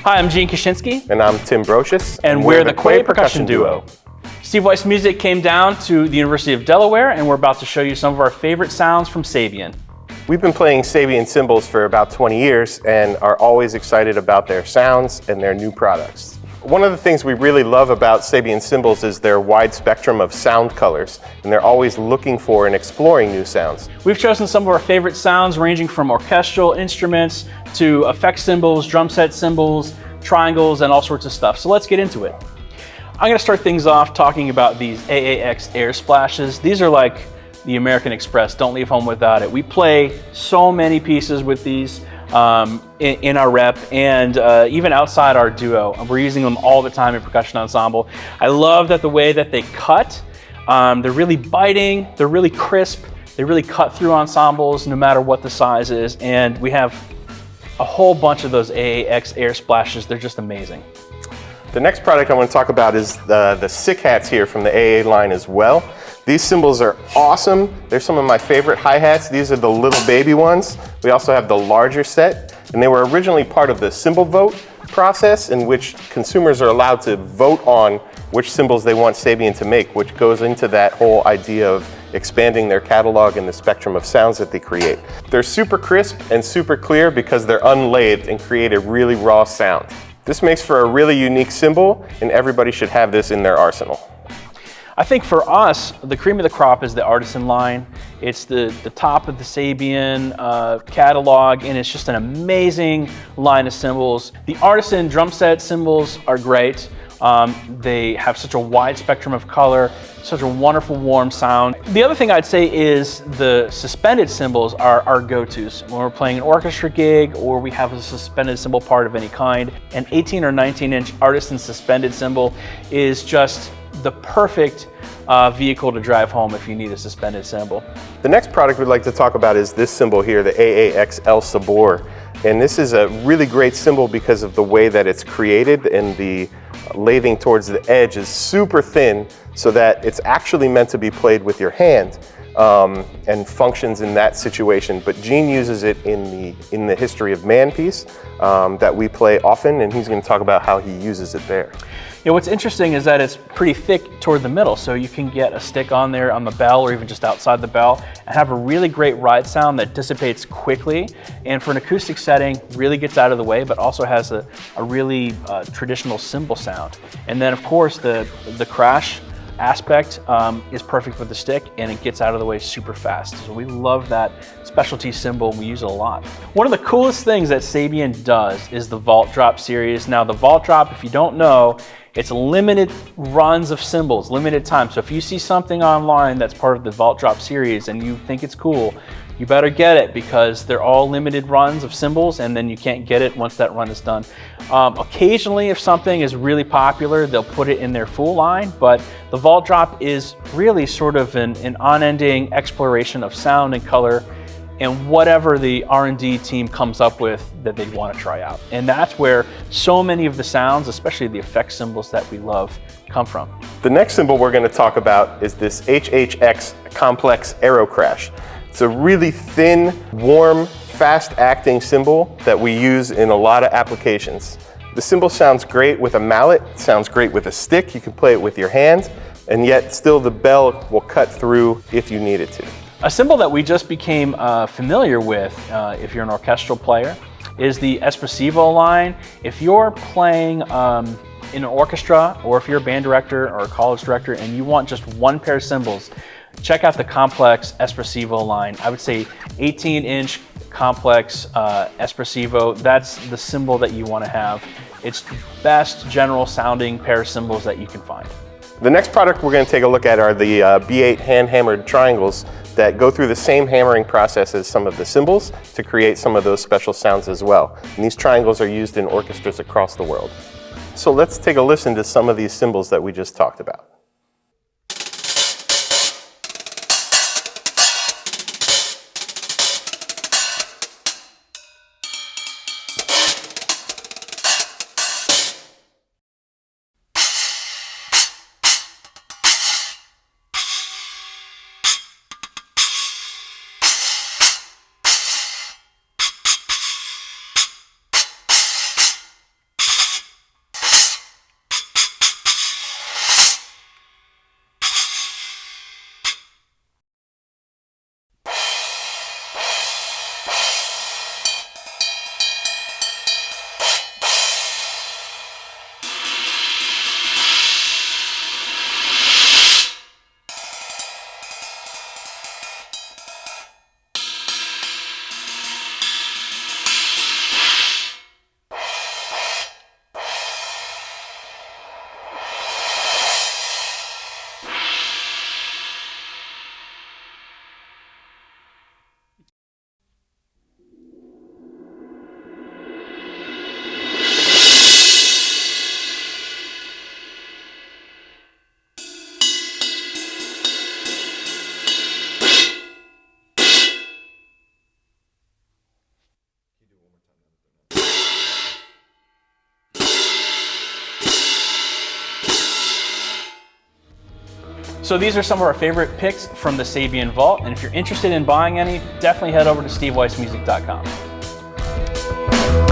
Hi, I'm Gene Koshinski. And I'm Tim Broscious. And we're the Quey Percussion Duo. Steve Weiss Music came down to the University of Delaware, and we're about to show you some of our favorite sounds from Sabian. We've been playing Sabian cymbals for about 20 years and are always excited about their sounds and their new products. One of the things we really love about Sabian cymbals is their wide spectrum of sound colors, and they're always looking for and exploring new sounds. We've chosen some of our favorite sounds ranging from orchestral instruments to effect cymbals, drum set cymbals, triangles, and all sorts of stuff. So let's get into it. I'm going to start things off talking about these AAX Air Splashes. These are like the American Express. Don't leave home without it. We play so many pieces with these in our rep and even outside our duo. We're using them all the time in percussion ensemble. I love that the way that they cut, they're really biting, they're really crisp, they really cut through ensembles no matter what the size is, and we have a whole bunch of those AAX Air Splashes. They're just amazing. The next product I want to talk about is the Sick Hats here from the AA line as well. These cymbals are awesome. They're some of my favorite hi-hats. These are the little baby ones. We also have the larger set, and they were originally part of the cymbal vote process in which consumers are allowed to vote on which cymbals they want Sabian to make, which goes into that whole idea of expanding their catalog and the spectrum of sounds that they create. They're super crisp and super clear because they're unlathed and create a really raw sound. This makes for a really unique cymbal, and everybody should have this in their arsenal. I think for us, the cream of the crop is the Artisan line. It's the top of the Sabian catalog, and it's just an amazing line of cymbals. The Artisan drum set cymbals are great. They have such a wide spectrum of color, such a wonderful warm sound. The other thing I'd say is the suspended cymbals are our go-tos. When we're playing an orchestra gig or we have a suspended cymbal part of any kind, an 18 or 19-inch Artisan suspended cymbal is just the perfect vehicle to drive home if you need a suspended cymbal. The next product we'd like to talk about is this cymbal here, the AAX El Sabor. And this is a really great cymbal because of the way that it's created, and the lathing towards the edge is super thin so that it's actually meant to be played with your hand and functions in that situation. But Gene uses it in the History of Man piece that we play often, and he's going to talk about how he uses it there. You know, what's interesting is that it's pretty thick toward the middle, so you can get a stick on there on the bell or even just outside the bell and have a really great ride sound that dissipates quickly, and for an acoustic setting really gets out of the way but also has a really traditional cymbal sound. And then of course the crash aspect is perfect with the stick, and it gets out of the way super fast. So we love that specialty cymbal. We use it a lot. One of the coolest things that Sabian does is the Vault Drop series. Now the Vault Drop, if you don't know, it's limited runs of cymbals, limited time. So if you see something online that's part of the Vault Drop series and you think it's cool, you better get it because they're all limited runs of cymbals, and then you can't get it once that run is done. Occasionally, if something is really popular, they'll put it in their full line, but the Vault Drop is really sort of an unending exploration of sound and color and whatever the R&D team comes up with that they want to try out. And that's where so many of the sounds, especially the effect cymbals that we love, come from. The next cymbal we're going to talk about is this HHX Complex Aero Crash. It's a really thin, warm, fast-acting cymbal that we use in a lot of applications. The cymbal sounds great with a mallet, it sounds great with a stick, you can play it with your hand, and yet still the bell will cut through if you need it to. A cymbal that we just became familiar with, if you're an orchestral player, is the Espressivo line. If you're playing in an orchestra, or if you're a band director or a college director and you want just one pair of cymbals, check out the Complex Espressivo line. I would say 18-inch Complex Espressivo, that's the cymbal that you want to have. It's the best general sounding pair of cymbals that you can find. The next product we're going to take a look at are the B8 hand-hammered triangles that go through the same hammering process as some of the cymbals to create some of those special sounds as well. And these triangles are used in orchestras across the world. So let's take a listen to some of these cymbals that we just talked about. So these are some of our favorite picks from the Sabian Vault, and if you're interested in buying any, definitely head over to steveweissmusic.com.